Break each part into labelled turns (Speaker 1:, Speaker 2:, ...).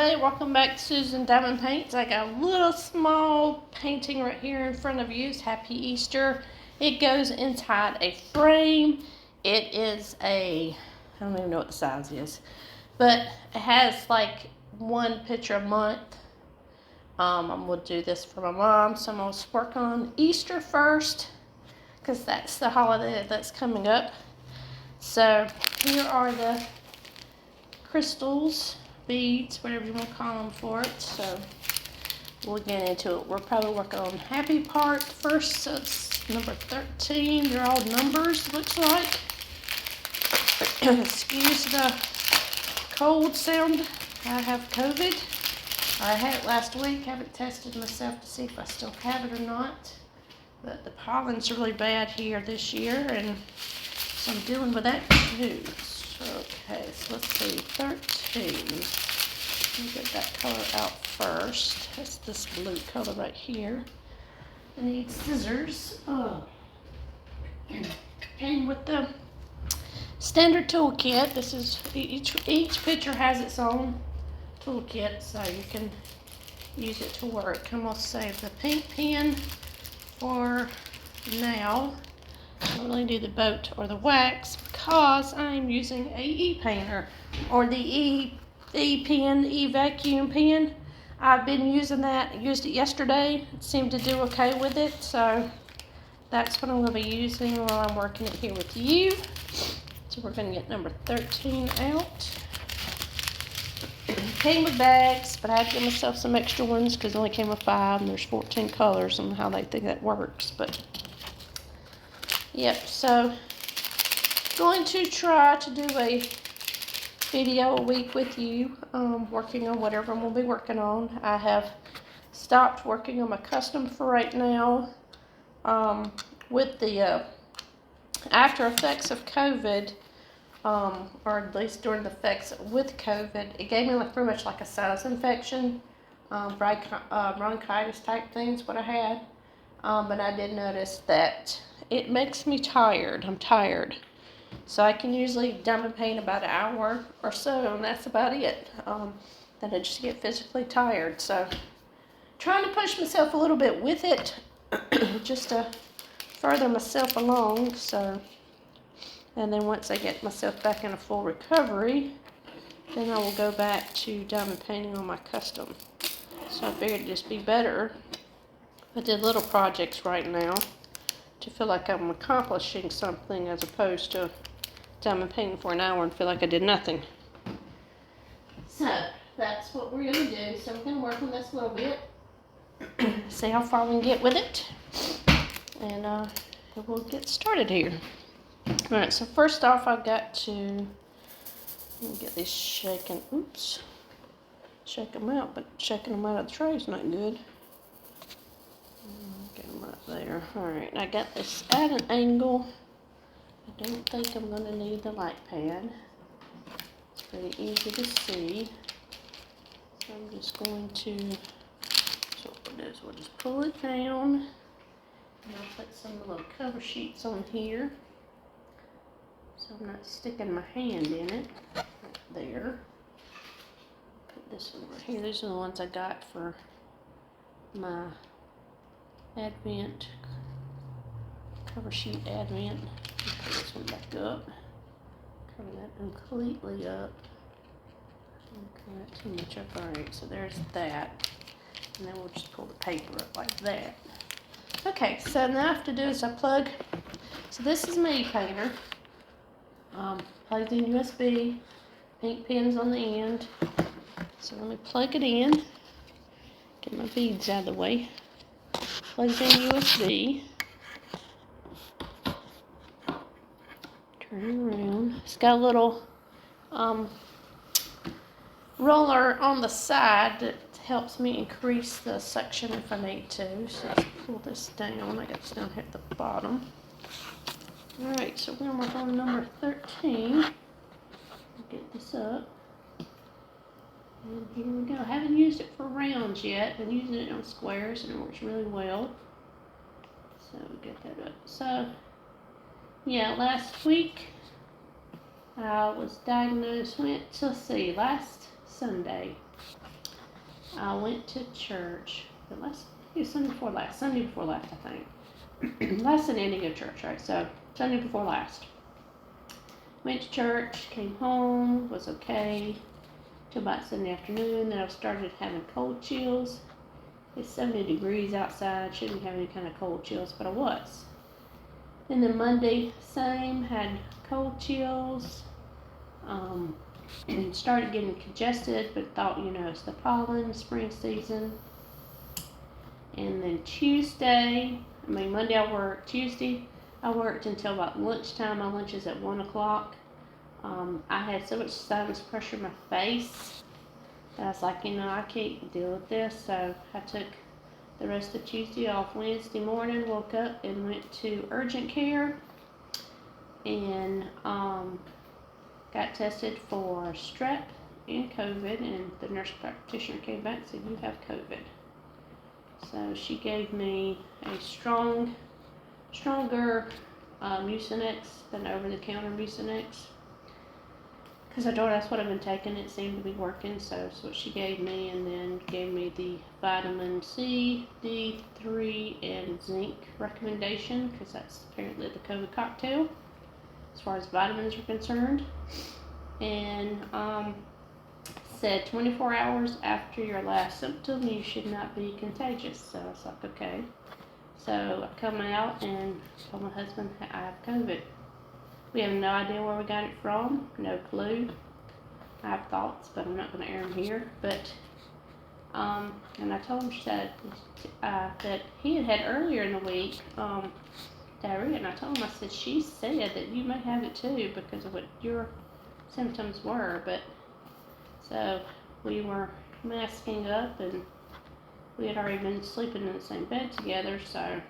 Speaker 1: everybody, welcome back to Susan Diamond Paints. I got a little small painting right here in front of you. It's Happy Easter. It goes inside a frame. It is I don't even know what the size is, but it has like one picture a month. I'm going to do this for my mom, so I'm going to work on Easter first because that's the holiday that's coming up. So here are the crystals, beads, whatever you want to call them for it. So we'll get into it. We're probably working on the happy part first. So it's number 13. They're all numbers, looks like. Excuse the cold sound. I have COVID. I had it last week. Haven't tested myself to see if I still have it or not. But the pollen's really bad here this year, and so I'm dealing with that too. Okay, so let's see, 13. Let me get that color out first. That's this blue color right here. I need scissors. And with the standard toolkit, this is each picture has its own toolkit, so you can use it to work. I'm gonna save the pink pen for now. I don't really do the boat or the wax because I'm using a e-painter or the e-pen, e-vacuum pen. I've been using that. I used it yesterday. It seemed to do okay with it, so that's what I'm going to be using while I'm working it here with you. So we're going to get number 13 out. It came with bags, but I had to give myself some extra ones because it only came with 5 and there's 14 colors and how they think that works. But yep, so going to try to do a video a week with you, working on whatever I'm going to be working on. I have stopped working on my custom for right now. With the after effects of COVID, or at least during the effects with COVID, it gave me like pretty much like a sinus infection, bronchitis type things, what I had. But I did notice that it makes me tired. I'm tired. So I can usually diamond paint about an hour or so, and that's about it. Then I just get physically tired. So trying to push myself a little bit with it, just to further myself along. So, and then once I get myself back in a full recovery, then I will go back to diamond painting on my custom. So I figured it'd just be better. I did little projects right now to feel like I'm accomplishing something as opposed to diamond painting for an hour and feel like I did nothing. So that's what we're going to do. So we're going to work on this a little bit, see how far we can get with it, and we'll get started here. Alright, so first off I've got to get these shaken, shake them out, but shaking them out of the tray is not good. Get them right there. Alright, I got this at an angle. I don't think I'm going to need the light pad. It's pretty easy to see. So I'm just going to, so what we'll do is we'll just pull it down. And I'll put some little cover sheets on here, so I'm not sticking my hand in it. Right there. Put this one right here. These are the ones I got for my Advent, cover sheet Advent. Put this one back up. Cover that completely up. Don't cover that too much up. Alright, so there's that. And then we'll just pull the paper up like that. Okay, so now I have to do is I plug. So this is my e-painter. Plugs in USB. Pink pins on the end. So let me plug it in. Get my beads out of the way. Plugs in USB. Turn it around. It's got a little roller on the side that helps me increase the suction if I need to. So let's pull this down. I got this down here at the bottom. Alright, so we're going to work on number 13. Get this up. And here we go. I haven't used it for rounds yet. Been using it on squares and it works really well. So get that up. So yeah, last week I was diagnosed, let's see, last Sunday I went to church Sunday before last, I think. Last Sunday I didn't go to church, right? So Sunday before last. Went to church, came home, was okay till about Sunday afternoon. Then I started having cold chills. It's 70 degrees outside. Shouldn't have any kind of cold chills, but I was. And then Monday, same, had cold chills. And started getting congested, but thought, it's the pollen, spring season. And then Monday I worked. Tuesday, I worked until about lunchtime. My lunch is at 1 o'clock. I had so much sinus pressure in my face that I was like, I can't deal with this. So I took the rest of Tuesday off. Wednesday morning, woke up and went to urgent care and got tested for strep and COVID. And the nurse practitioner came back and said, you have COVID. So she gave me a stronger Mucinex than over-the-counter Mucinex. Because I told her that's what I've been taking. It seemed to be working, so that's what she gave me. And then gave me the vitamin C, D3, and zinc recommendation, because that's apparently the COVID cocktail as far as vitamins are concerned. And said 24 hours after your last symptom, you should not be contagious. So I was like, okay. So I come out and told my husband I have COVID. We have no idea where we got it from, no clue. I have thoughts, but I'm not going to air them here. But, and I told him, she said, that he had earlier in the week diarrhea, and I told him, I said, she said that you may have it too because of what your symptoms were. But so we were masking up, and we had already been sleeping in the same bed together. So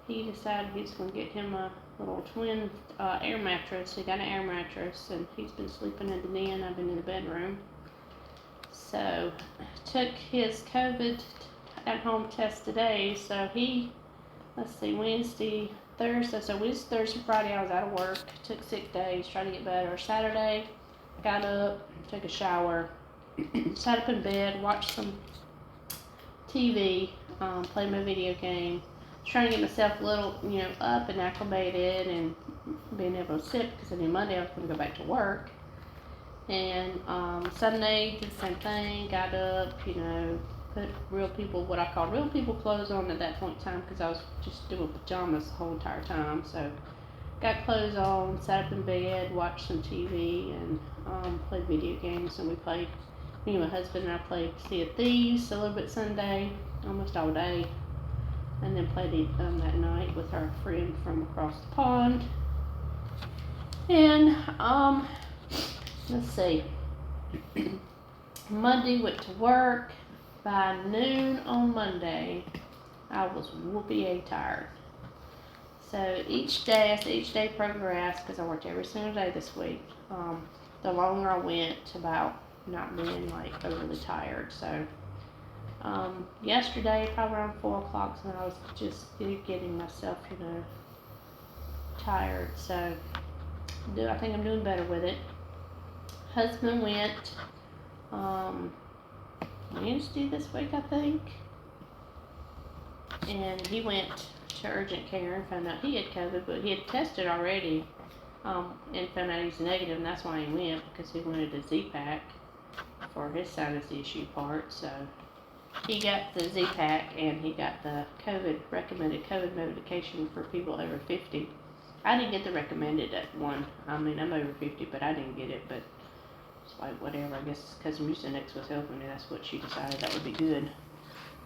Speaker 1: he decided he's going to get him a little twin air mattress. He got an air mattress, and he's been sleeping in the den. I've been in the bedroom. So took his COVID at home test today. So Wednesday, Thursday. So Wednesday, Thursday, Friday I was out of work. Took sick days, tried to get better. Saturday, got up, took a shower, sat up in bed, watched some TV, played my video game. Trying to get myself a little, up and acclimated and being able to sit, because I knew Monday I was going to go back to work. And Sunday, did the same thing, got up, put what I call real people clothes on at that point in time, because I was just doing pajamas the whole entire time. So got clothes on, sat up in bed, watched some TV, and played video games. And me and my husband and I played Sea of Thieves a little bit Sunday, almost all day. And then played it that night with our friend from across the pond. And let's see. Monday went to work. By noon on Monday, I was whoopee tired. So each day progressed, because I worked every single day this week. The longer I went about not being overly tired. So yesterday, probably around 4 o'clock, when I was just getting myself, tired. So I think I'm doing better with it. Husband went Wednesday this week, I think, and he went to urgent care and found out he had COVID, but he had tested already and found out he was negative, and that's why he went, because he wanted a Z-Pack for his sinus issue part. So he got the Z-Pack, and he got the recommended COVID medication for people over 50. I didn't get the recommended one. I mean, I'm over 50, but I didn't get it. But it's like, whatever. I guess because Mucinex was helping me, that's what she decided that would be good.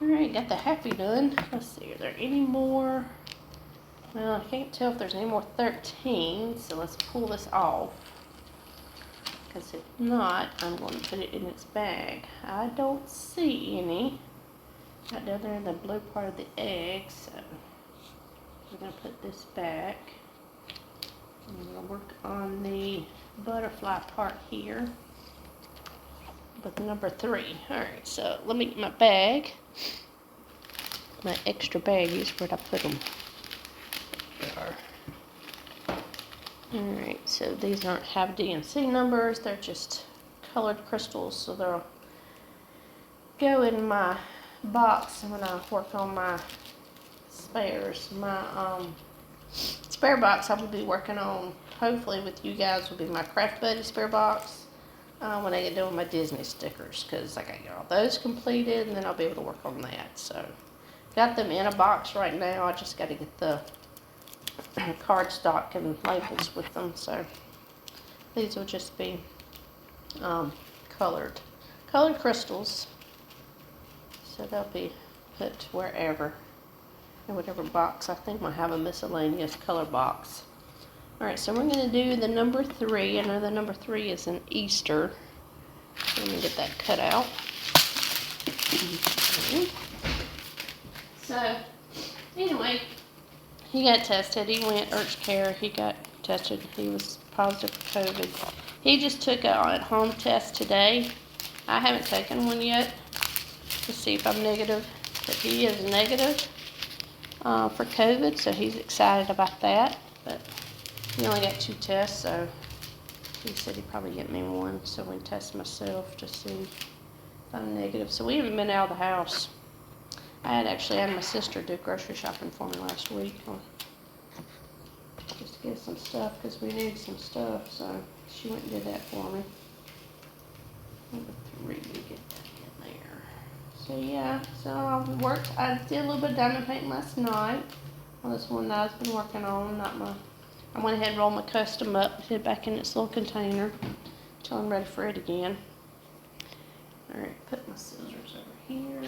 Speaker 1: Alright, got the happy done. Let's see, are there any more? Well, I can't tell if there's any more 13, so let's pull this off. Because if not, I'm going to put it in its bag. I don't see any. Right down there in the blue part of the egg, so we're going to put this back. I'm going to work on the butterfly part here with number 3. Alright, so let me get my bag. My extra baggies, where'd I put them? There are. Alright, so these aren't have DNC numbers, they're just colored crystals, so they'll go in my box when I work on my spares. My spare box I will be working on, hopefully with you guys, will be my Craft Buddy spare box when I get done with my Disney stickers, because I got to get all those completed, and then I'll be able to work on that. So got them in a box right now. I just got to get the cardstock and labels with them. So these will just be colored crystals. So they'll be put wherever, in whatever box. I think we'll have a miscellaneous color box. Alright, so we're going to do the number 3. I know the number 3 is an Easter. Let me get that cut out. Okay. So, anyway, he got tested. He went urgent care. He got tested. He was positive for COVID. He just took an at-home test today. I haven't taken one yet to see if I'm negative, but he is negative for COVID, so he's excited about that. But he only got 2 tests, so he said he'd probably get me one, so we can test myself to see if I'm negative. So we haven't been out of the house. I had actually had my sister do grocery shopping for me last week, just to get some stuff, because we needed some stuff, so she went and did that for me. Number 3, we get that in there. So yeah, so I worked. I did a little bit of diamond painting last night on this one that I've been working on. I went ahead and rolled my custom up, put it back in its little container until I'm ready for it again. Alright, put my scissors over here.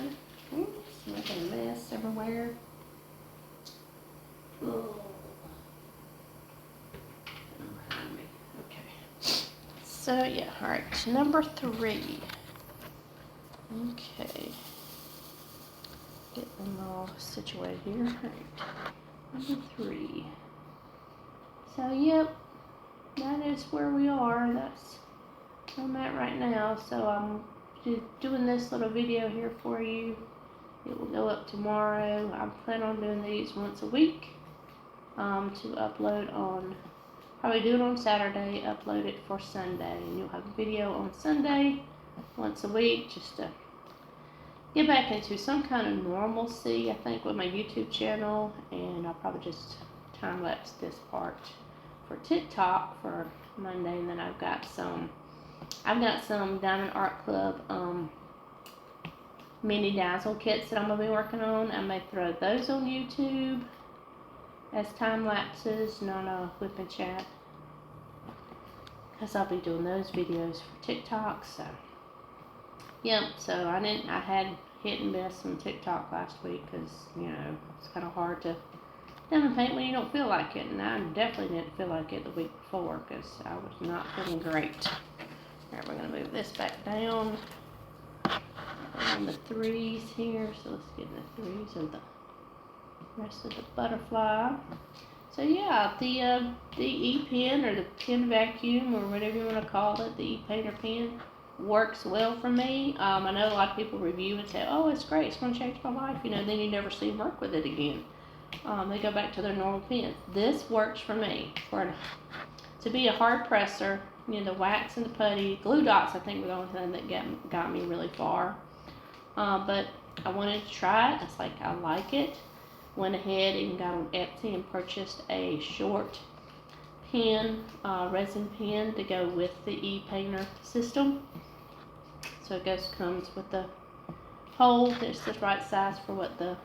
Speaker 1: Oops, making a mess everywhere. Oh. Behind me. Okay. So yeah, alright, number 3. Okay. Get them all situated here. Alright. Number 3. So yep, that is where we are. That's where I'm at right now. So I'm just doing this little video here for you. It will go up tomorrow. I plan on doing these once a week to upload on, probably do it on Saturday, upload it for Sunday, and you'll have a video on Sunday once a week, just to get back into some kind of normalcy, I think, with my YouTube channel. And I'll probably just time lapse this part for TikTok for Monday, and then I've got some Diamond Art Club mini dazzle kits that I'm gonna be working on. I may throw those on YouTube as time lapses, not a WIP and chat, because I'll be doing those videos for TikTok. So yep, so I had hit and miss on TikTok last week, because it's kind of hard to diamond paint when you don't feel like it, and I definitely didn't feel like it the week before, because I was not feeling great. Alright, we're going to move this back down on the 3s here, so let's get the 3s of the rest of the butterfly. So yeah, the E-pen, or the pen vacuum, or whatever you want to call it, the E-painter pen, works well for me. I know a lot of people review and say, oh, it's great, it's going to change my life, then you never see them work with it again. They go back to their normal pen. This works for me. To be a hard presser, the wax and the putty, glue dots I think were the only thing that got me really far. But I wanted to try it. It's like, I like it. Went ahead and got on Etsy and purchased a short pen, resin pen, to go with the e-painter system. So it comes with the hole. It's the right size for what the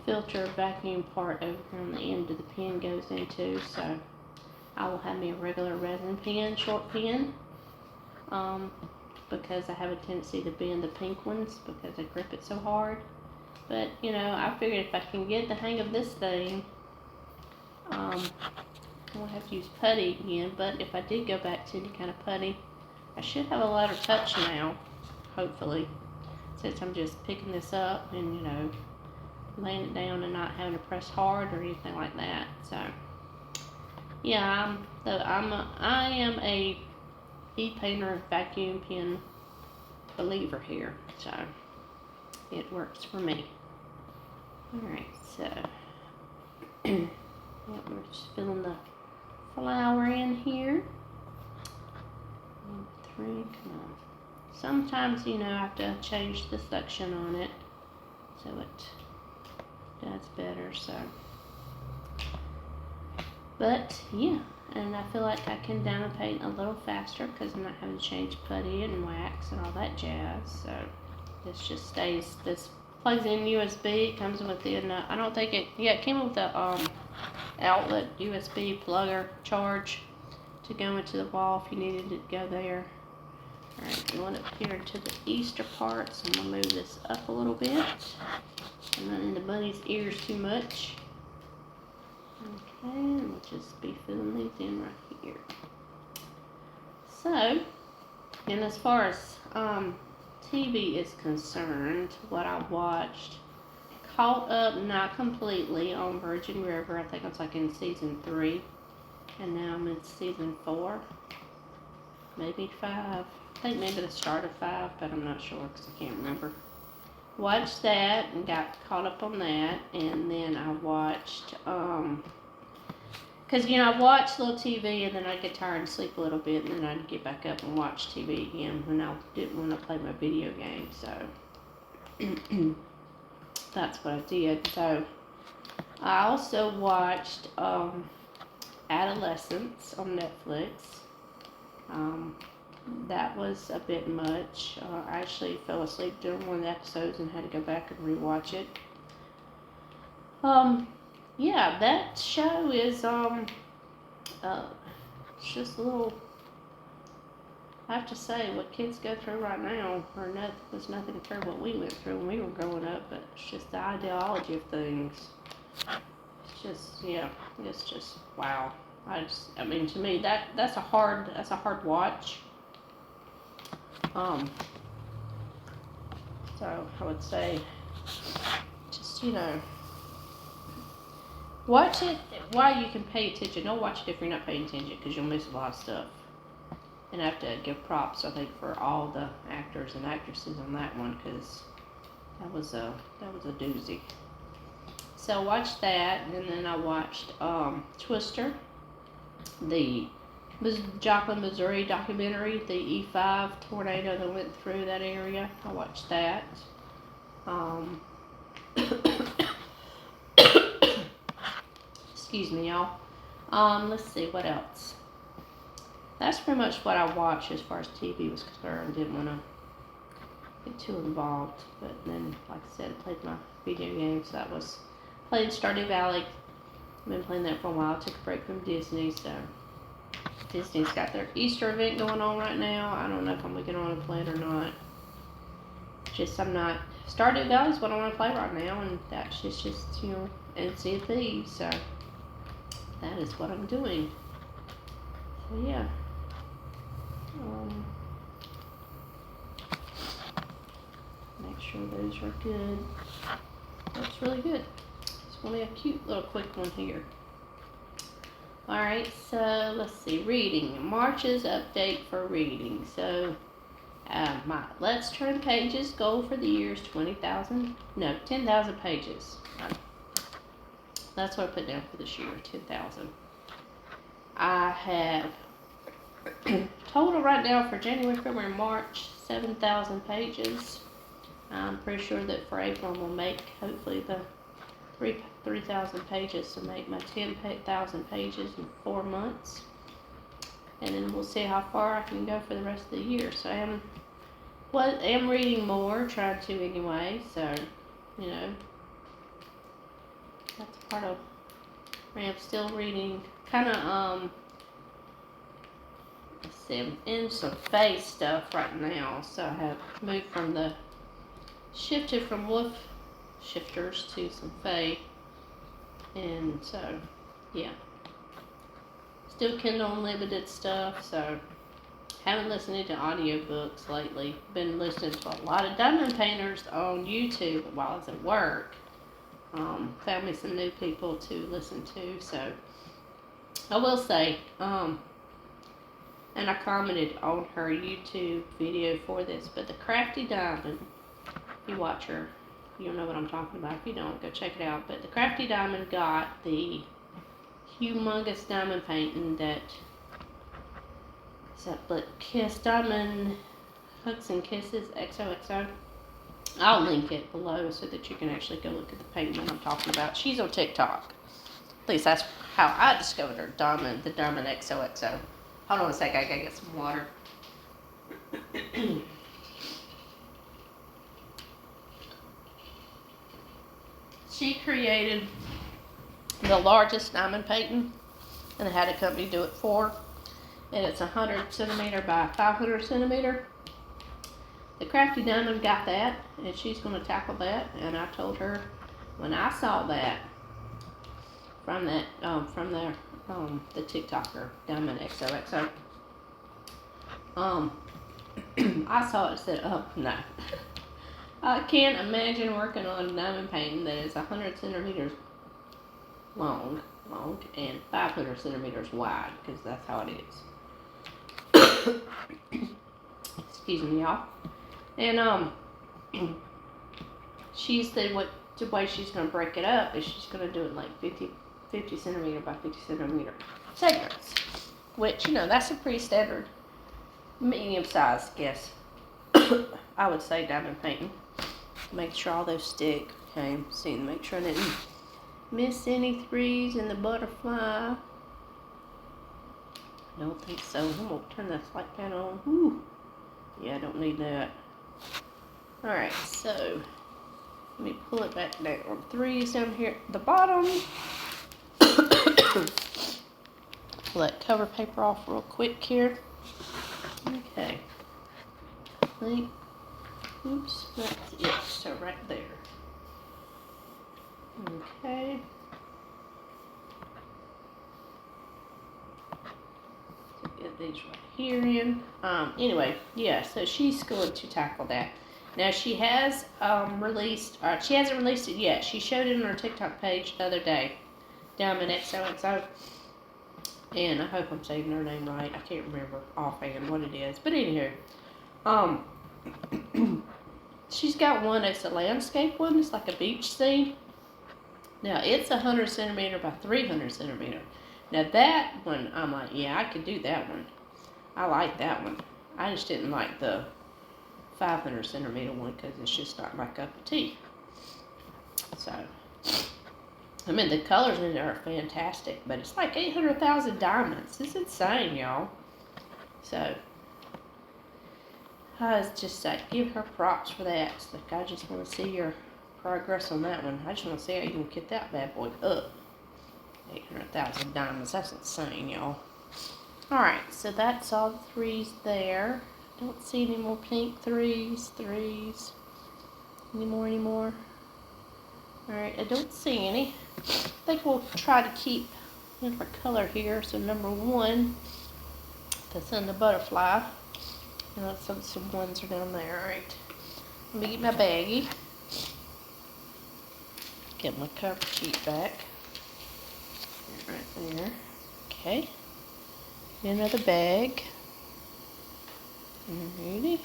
Speaker 1: filter vacuum part over here on the end of the pen goes into. So I will have me a regular resin pen, short pen, because I have a tendency to bend the pink ones because I grip it so hard. But I figured if I can get the hang of this thing, I won't have to use putty again. But if I did go back to any kind of putty, I should have a lighter touch now, hopefully, since I'm just picking this up and laying it down and not having to press hard or anything like that. So yeah, I am a e-painter vacuum pen believer here, so it works for me. Alright, so yep, we're just filling the flower in here. Number 3, come on, sometimes, you know, I have to change the suction on it so it does better. So, but yeah, and I feel like I can diamond paint a little faster because I'm not having to change putty and wax and all that jazz. So this just stays, this plugs in USB. It comes with the, I don't think it, yeah, it came with the outlet USB plugger charge to go into the wall if you needed it to go there. Alright, going up here to the Easter part, so I'm going to move this up a little bit. I'm not in the bunny's ears too much. Okay, and we'll just be filling these in right here. So, and as far as TV is concerned, what I watched, caught up, not completely, on Virgin River. I think I was like in season 3, and now I'm in season 4, maybe 5. I think maybe the start of 5, but I'm not sure because I can't remember. Watched that and got caught up on that, and then I watched, because, you know, I watch a little TV and then I'd get tired and sleep a little bit, and then I'd get back up and watch TV again when I played my video game, so that's what I did. So I also watched Adolescence on Netflix. That was a bit much. I actually fell asleep during one of the episodes and had to go back and rewatch it. Yeah, that show is it's just a little, I have to say, what kids go through right now was nothing compared to what we went through when we were growing up, but it's just the ideology of things. It's just, yeah, it's just, wow. I mean, to me, that's a hard watch. So I would say, just, you know, watch it while you can pay attention. Don't watch it if you're not paying attention, because you'll miss a lot of stuff. And I have to give props, I think, for all the actors and actresses on that one, because that was a doozy. So I watched that, and then I watched Twister, the Joplin, Missouri documentary, the E5 tornado that went through that area. I watched that. Excuse me, y'all. Let's see, what else? That's pretty much what I watched as far as TV was concerned. Didn't want to get too involved, but then, like I said, I played my video games. So that was playing Stardew Valley. I've been playing that for a while. I took a break from Disney, so Disney's got their Easter event going on right now. I don't know if I'm going to get on and play it or not. Just, I'm not. Stardew Valley is what I want to play right now, and that's just you know, and Sea of Thieves, so that is what I'm doing. So, yeah. Make sure those are good. That's really good. It's only a cute little quick one here. Alright, so let's see. Reading. March's update for reading. So, my Let's Turn Pages goal for the year is 10,000 pages. That's what I put down for this year, 10,000. I have total right now for January, February, March, 7,000 pages. I'm pretty sure that for April we'll make hopefully the 3,000 pages to make my 10,000 pages in 4 months. And then we'll see how far I can go for the rest of the year. So I am reading more, trying to anyway, so, you know, that's part of, I'm still reading, kind of, let's see, I'm in some Fae stuff right now, so I have moved from shifted from wolf shifters to some Fae, and so, yeah, still Kindle Unlimited stuff, so, haven't listened to audiobooks lately, been listening to a lot of diamond painters on YouTube while I was at work. Found me some new people to listen to, so I will say, and I commented on her YouTube video for this, but the Crafty Diamond, if you watch her, you'll know what I'm talking about. If you don't, go check it out. But the Crafty Diamond got the humongous diamond painting that is that Black Kiss Diamond Hugs and Kisses XOXO. I'll link it below so that you can actually go look at the page that I'm talking about. She's on TikTok. At least that's how I discovered her, the Diamond XOXO. Hold on a sec, I gotta get some water. She created the largest diamond painting and had a company do it for her. And it's 100 centimeter by 500 centimeter. The Crafty Diamond got that, and she's going to tackle that. And I told her when I saw that from the TikToker Diamond XOXO, I saw it said, "Oh no, I can't imagine working on a diamond painting that is 100 centimeters long, and 500 centimeters wide, because that's how it is." Excuse me, y'all. And she said the way she's going to break it up is she's going to do it like 50 centimeter by 50 centimeter segments, which, you know, that's a pretty standard medium size, guess. I would say diamond painting. Make sure all those stick. Okay, see, make sure I didn't miss any threes in the butterfly. I don't think so. I'm going to turn that light pan on. Whew. Yeah, I don't need that. Alright, so let me pull it back down. Threes down here at the bottom. Pull that cover paper off real quick here. Okay. Oops, that's it. So right there. Okay. Get these right here in. Anyway, yeah, so she's going to tackle that. Now she has she hasn't released it yet. She showed it on her TikTok page the other day. Diamond XOXO. And I hope I'm saying her name right. I can't remember offhand what it is. But anywho, she's got one that's a landscape one. It's like a beach scene. Now it's 100 centimeter by 300 centimeter. Now that one, I'm like, yeah, I could do that one. I like that one. I just didn't like the 500 centimeter one because it's just not my cup of tea. So, I mean, the colors in it are fantastic, but it's like 800,000 diamonds. It's insane, y'all. So, I was just like, give her props for that. It's like, I just want to see your progress on that one. I just want to see how you can get that bad boy up. 800,000 diamonds. That's insane, y'all. Alright, so that's all the threes there. Don't see any more pink threes. Any more? Alright, I don't see any. I think we'll try to keep our color here. So number 1, that's in the butterfly. And some ones are down there. Alright, let me get my baggie. Get my cover sheet back. Right there. Okay. Get another bag. Alrighty.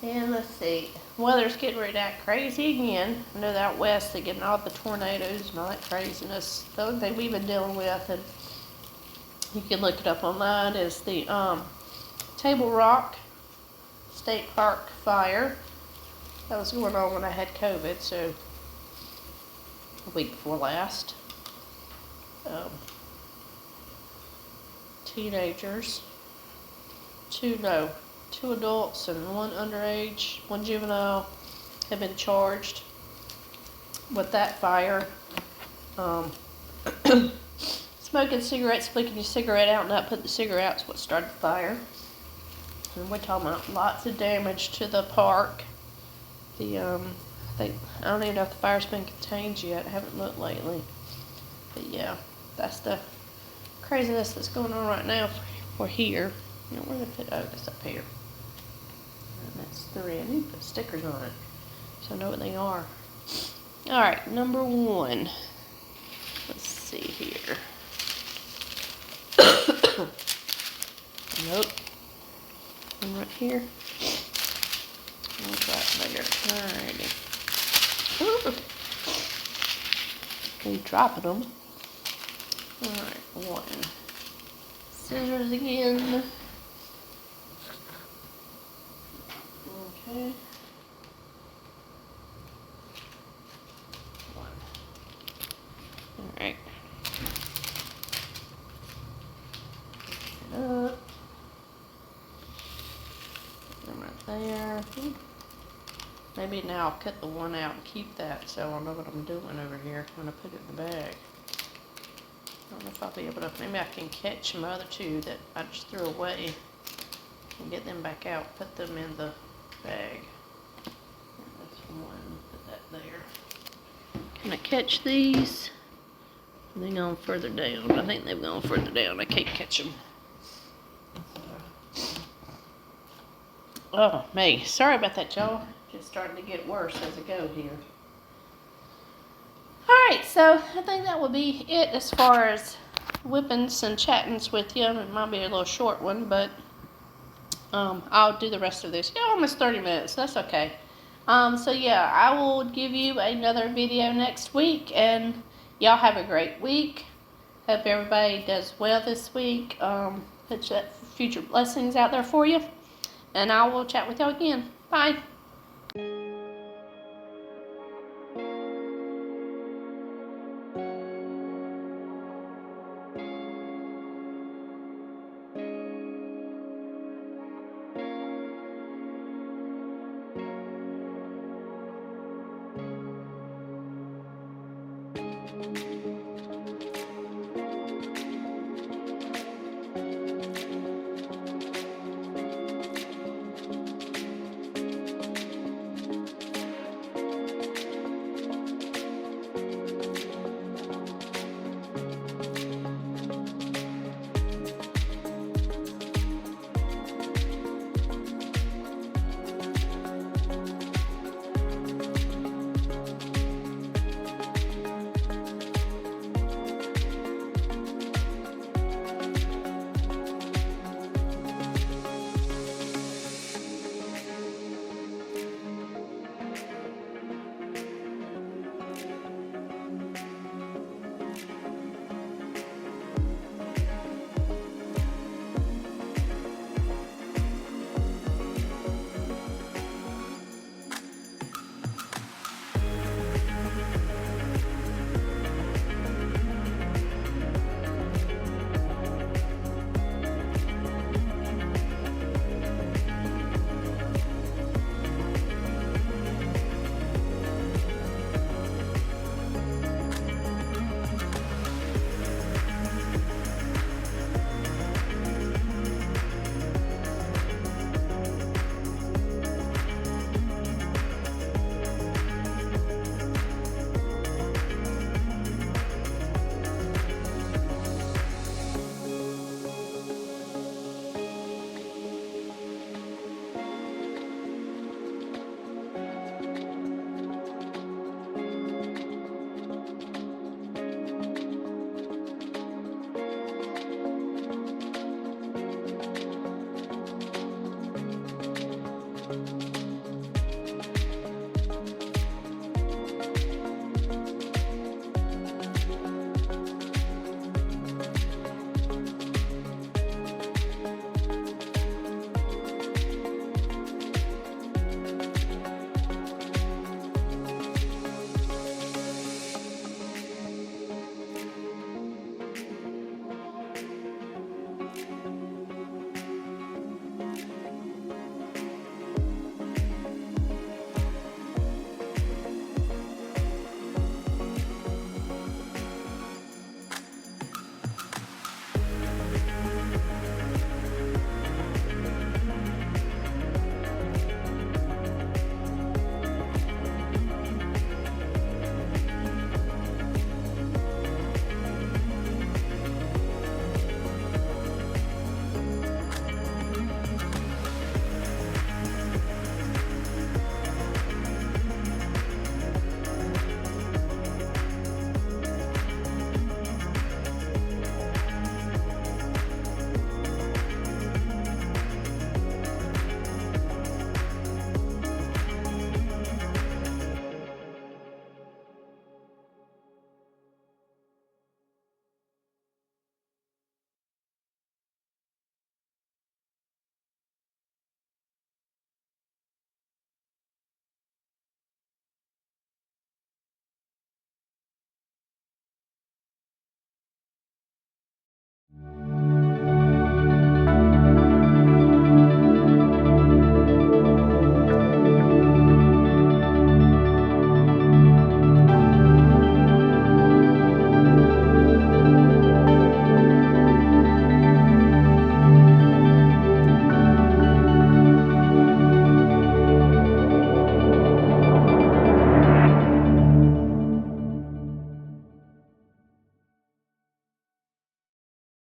Speaker 1: And let's see. Weather's getting ready to act crazy again. I know that out west they're getting all the tornadoes and all that craziness. The only thing we've been dealing with, and you can look it up online, is the Table Rock State Park fire. That was going on when I had COVID, so a week before last. Teenagers, two adults and one underage, one juvenile have been charged with that fire. Smoking cigarettes, flicking your cigarette out, not putting the cigarette out is what started the fire. And we're talking about lots of damage to the park. I don't even know if the fire's been contained yet. I haven't looked lately. But yeah, that's the craziness that's going on right now for here. You know, we're going to put this up here. And that's 3. I need to put stickers on it so I know what they are. Alright, number 1. Let's see here. Nope. One right here. One's right there. Alrighty. Keep dropping them. Alright, 1. Scissors again. Okay. One. Alright. It up. Put them right there. Maybe now I'll cut the one out and keep that so I'll know what I'm doing over here when I put it in the bag. I don't know if I'll be able to, maybe I can catch my other two that I just threw away and get them back out, put them in the bag. And that's one, put that there. Can I catch these? They're going further down. I think they've gone further down. I can't catch them. Oh, me. Sorry about that, y'all. Just starting to get worse as I go here. Alright, so I think that will be it as far as whippings and chattings with you. It might be a little short one, but I'll do the rest of this. Yeah, almost 30 minutes. That's okay. So yeah, I will give you another video next week, and y'all have a great week. Hope everybody does well this week. Put future blessings out there for you, and I will chat with y'all again. Bye.